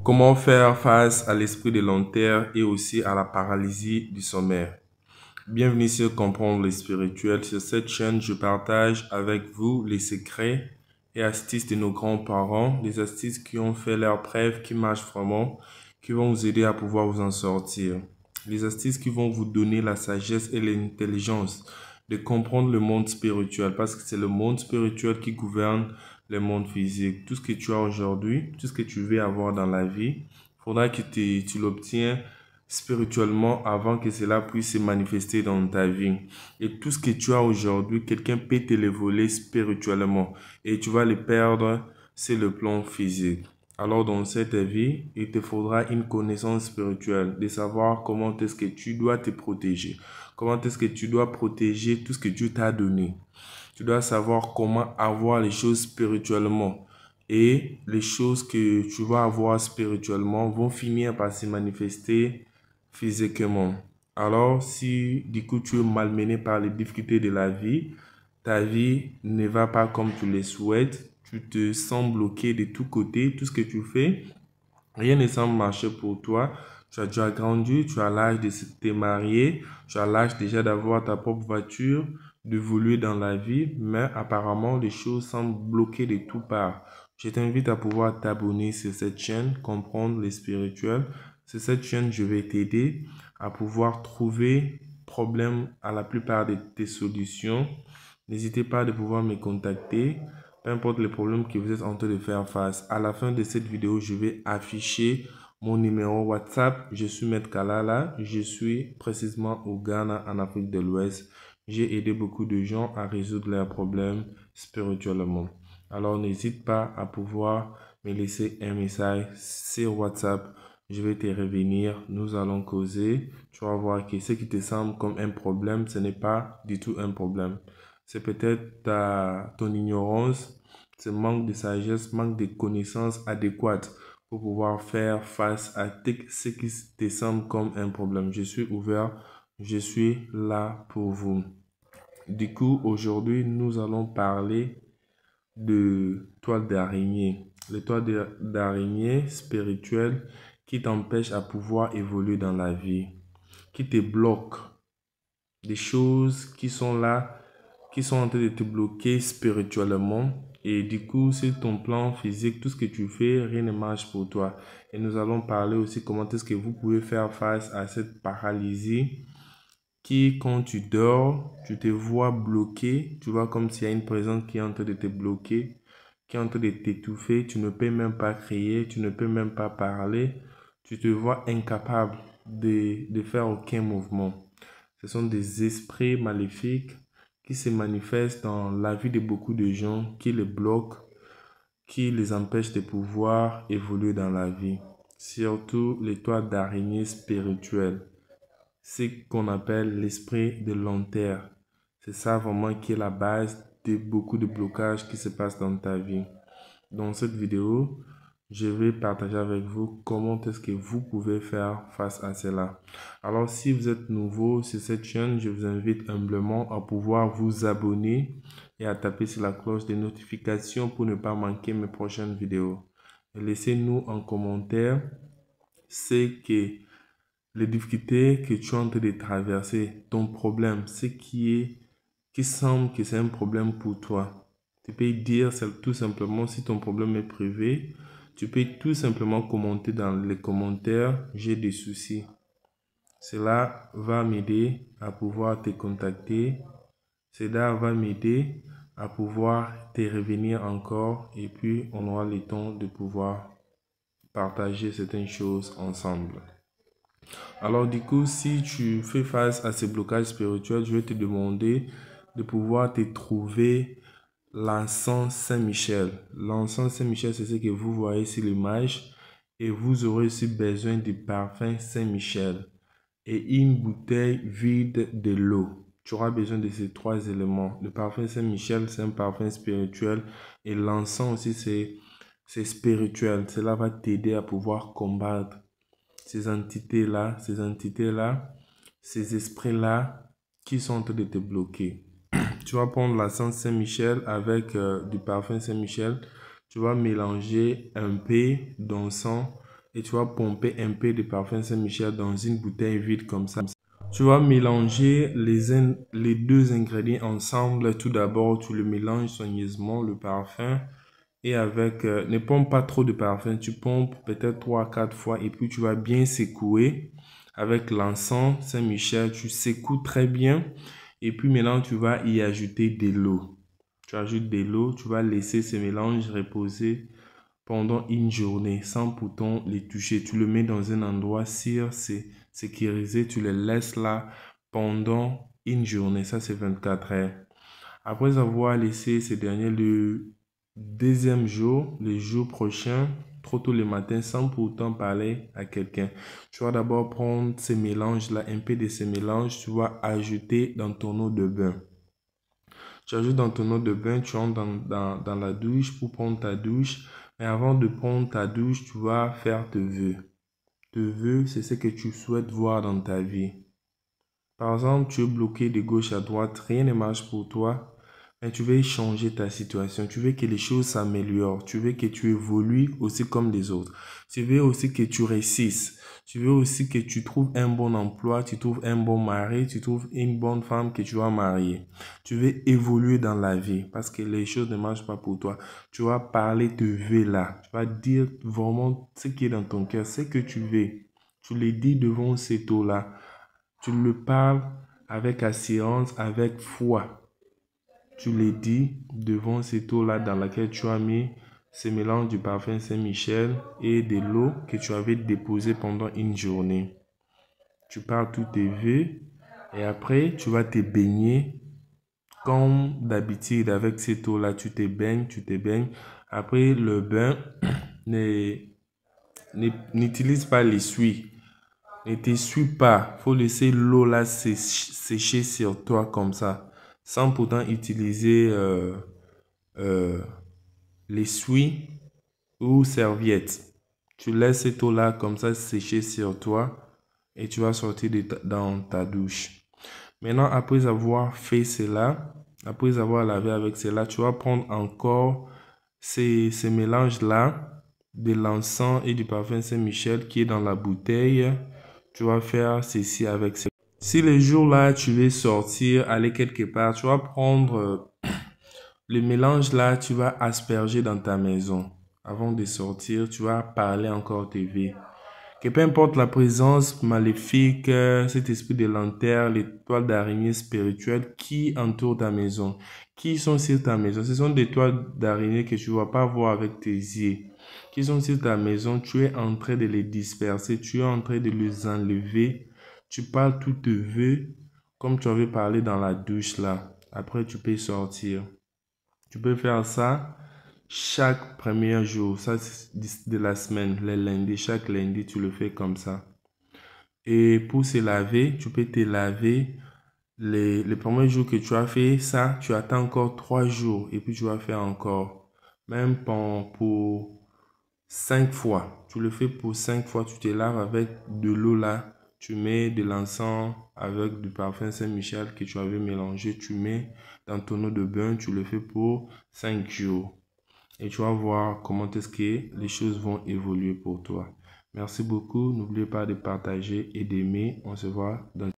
Comment faire face à l'esprit de long terme et aussi à la paralysie du sommeil? Bienvenue sur Comprendre le spirituel. Sur cette chaîne, je partage avec vous les secrets et astuces de nos grands-parents, des astuces qui ont fait leurs preuves, qui marchent vraiment, qui vont vous aider à pouvoir vous en sortir. Les astuces qui vont vous donner la sagesse et l'intelligence de comprendre le monde spirituel, parce que c'est le monde spirituel qui gouverne le monde physique. Tout ce que tu as aujourd'hui, tout ce que tu veux avoir dans la vie, il faudra que tu l'obtiens spirituellement avant que cela puisse se manifester dans ta vie. Et tout ce que tu as aujourd'hui, quelqu'un peut te le voler spirituellement et tu vas le perdre sur le plan physique. Alors dans cette vie, il te faudra une connaissance spirituelle, de savoir comment est-ce que tu dois te protéger, comment est-ce que tu dois protéger tout ce que Dieu t'a donné. Tu dois savoir comment avoir les choses spirituellement. Et les choses que tu vas avoir spirituellement vont finir par se manifester physiquement. Alors, si du coup tu es malmené par les difficultés de la vie, ta vie ne va pas comme tu le souhaites, tu te sens bloqué de tous côtés, tout ce que tu fais, rien ne semble marcher pour toi. Tu as déjà grandi, tu as l'âge de te marier, tu as l'âge déjà d'avoir ta propre voiture, d'évoluer dans la vie, mais apparemment les choses semblent bloquées de toutes parts. Je t'invite à pouvoir t'abonner sur cette chaîne, comprendre les spirituels. Sur cette chaîne, je vais t'aider à pouvoir trouver problème à la plupart de tes solutions. N'hésitez pas de pouvoir me contacter, peu importe le problème que vous êtes en train de faire face. À la fin de cette vidéo, je vais afficher mon numéro WhatsApp. Je suis Maître Kalala. Je suis précisément au Ghana, en Afrique de l'Ouest. J'ai aidé beaucoup de gens à résoudre leurs problèmes spirituellement. Alors, n'hésite pas à pouvoir me laisser un message sur WhatsApp. Je vais te revenir. Nous allons causer. Tu vas voir que ce qui te semble comme un problème, ce n'est pas du tout un problème. C'est peut-être ton ignorance, ce manque de sagesse, manque de connaissances adéquates pour pouvoir faire face à ce qui te semble comme un problème. Je suis ouvert, je suis là pour vous. Du coup, aujourd'hui, nous allons parler de toile d'araignée. Les toiles d'araignée spirituelles qui t'empêchent à pouvoir évoluer dans la vie, qui te bloquent, des choses qui sont là, qui sont en train de te bloquer spirituellement. Et du coup, sur ton plan physique, tout ce que tu fais, rien ne marche pour toi. Et nous allons parler aussi comment est-ce que vous pouvez faire face à cette paralysie qui, quand tu dors, tu te vois bloqué. Tu vois comme s'il y a une présence qui est en train de te bloquer, qui est en train de t'étouffer. Tu ne peux même pas crier, tu ne peux même pas parler. Tu te vois incapable de faire aucun mouvement. Ce sont des esprits maléfiques qui se manifestent dans la vie de beaucoup de gens, qui les bloquent, qui les empêchent de pouvoir évoluer dans la vie. Surtout les toiles d'araignée spirituelles. Ce qu'on appelle l'esprit de long terme. C'est ça vraiment qui est la base de beaucoup de blocages qui se passent dans ta vie. Dans cette vidéo, je vais partager avec vous comment est-ce que vous pouvez faire face à cela. Alors, si vous êtes nouveau sur cette chaîne, je vous invite humblement à pouvoir vous abonner et à taper sur la cloche des notifications pour ne pas manquer mes prochaines vidéos. Et laissez-nous en commentaire ce que les difficultés que tu es en train de traverser, ton problème, ce qui semble que c'est un problème pour toi. Tu peux dire tout simplement si ton problème est privé. Tu peux tout simplement commenter dans les commentaires, j'ai des soucis. Cela va m'aider à pouvoir te contacter. Cela va m'aider à pouvoir te revenir encore et puis on aura le temps de pouvoir partager certaines choses ensemble. Alors du coup, si tu fais face à ces blocages spirituels, je vais te demander de pouvoir te trouver l'encens Saint-Michel. L'encens Saint-Michel, c'est ce que vous voyez sur l'image. Et vous aurez aussi besoin du parfum Saint-Michel et une bouteille vide de l'eau. Tu auras besoin de ces trois éléments. Le parfum Saint-Michel, c'est un parfum spirituel. Et l'encens aussi, c'est spirituel. Cela va t'aider à pouvoir combattre ces entités-là, ces esprits-là qui sont en train de te bloquer. Tu vas prendre l'encens Saint-Michel avec du parfum Saint-Michel. Tu vas mélanger un peu d'encens et tu vas pomper un peu de parfum Saint-Michel dans une bouteille vide comme ça. Tu vas mélanger les deux ingrédients ensemble. Tout d'abord, tu le mélanges soigneusement, le parfum. Et avec, ne pompe pas trop de parfum. Tu pompes peut-être 3 à 4 fois. Et puis, tu vas bien secouer avec l'encens Saint-Michel. Tu secoues très bien. Et puis, maintenant, tu vas y ajouter de l'eau. Tu ajoutes de l'eau. Tu vas laisser ce mélange reposer pendant une journée sans pourtant les toucher. Tu le mets dans un endroit sûr, c'est sécurisé. Tu le laisses là pendant une journée. Ça, c'est 24 heures. Après avoir laissé ces derniers, le deuxième jour, le jour prochain, trop tôt le matin, sans pourtant parler à quelqu'un, tu vas d'abord prendre ces mélanges-là, un peu de ces mélanges, tu vas ajouter dans ton eau de bain. Tu ajoutes dans ton eau de bain, tu entres dans la douche pour prendre ta douche. Mais avant de prendre ta douche, tu vas faire tes vœux. Tes vœux, c'est ce que tu souhaites voir dans ta vie. Par exemple, tu es bloqué de gauche à droite, rien ne marche pour toi, mais tu veux changer ta situation. Tu veux que les choses s'améliorent. Tu veux que tu évolues aussi comme les autres. Tu veux aussi que tu réussisses. Tu veux aussi que tu trouves un bon emploi, tu trouves un bon mari, tu trouves une bonne femme que tu vas marier. Tu veux évoluer dans la vie parce que les choses ne marchent pas pour toi. Tu vas parler de vœux là. Tu vas dire vraiment ce qui est dans ton cœur, ce que tu veux. Tu le dis devant cet eau-là. Tu le parles avec assurance, avec foi. Tu le dis devant cette eau-là dans laquelle tu as mis ce mélange du parfum Saint-Michel et de l'eau que tu avais déposée pendant une journée. Tu parles tous tes vœux et après tu vas te baigner comme d'habitude avec cette eau-là. Tu te baignes, tu te baignes. Après le bain, n'utilise pas l'essuie. Ne t'essuie pas. Faut laisser l'eau là sécher sur toi comme ça. Sans pourtant utiliser l'essuie ou serviette. Tu laisses cette eau là comme ça sécher sur toi et tu vas sortir dans ta douche. Maintenant, après avoir fait cela, après avoir lavé avec cela, tu vas prendre encore ces mélanges là de l'encens et du parfum Saint-Michel qui est dans la bouteille. Tu vas faire ceci avec ça. Si le jour-là, tu veux sortir, aller quelque part, tu vas prendre le mélange là, tu vas asperger dans ta maison. Avant de sortir, tu vas parler encore tes vœux. Que peu importe la présence maléfique, cet esprit de lanterne, l'étoile d'araignée spirituelle qui entoure ta maison, qui sont sur ta maison. Ce sont des toiles d'araignée que tu ne vas pas voir avec tes yeux. Qui sont sur ta maison, tu es en train de les disperser, tu es en train de les enlever. Tu parles tous tes vœux comme tu avais parlé dans la douche là. Après, tu peux sortir. Tu peux faire ça chaque premier jour, ça c'est de la semaine, les lundis, chaque lundi, tu le fais comme ça. Et pour se laver, tu peux te laver les premiers jours que tu as fait ça, tu attends encore 3 jours et puis tu vas faire encore. Même pour 5 fois. Tu le fais pour 5 fois, tu te laves avec de l'eau là. Tu mets de l'encens avec du parfum Saint-Michel que tu avais mélangé. Tu mets dans ton eau de bain, tu le fais pour 5 jours. Et tu vas voir comment est-ce que les choses vont évoluer pour toi. Merci beaucoup. N'oubliez pas de partager et d'aimer. On se voit dans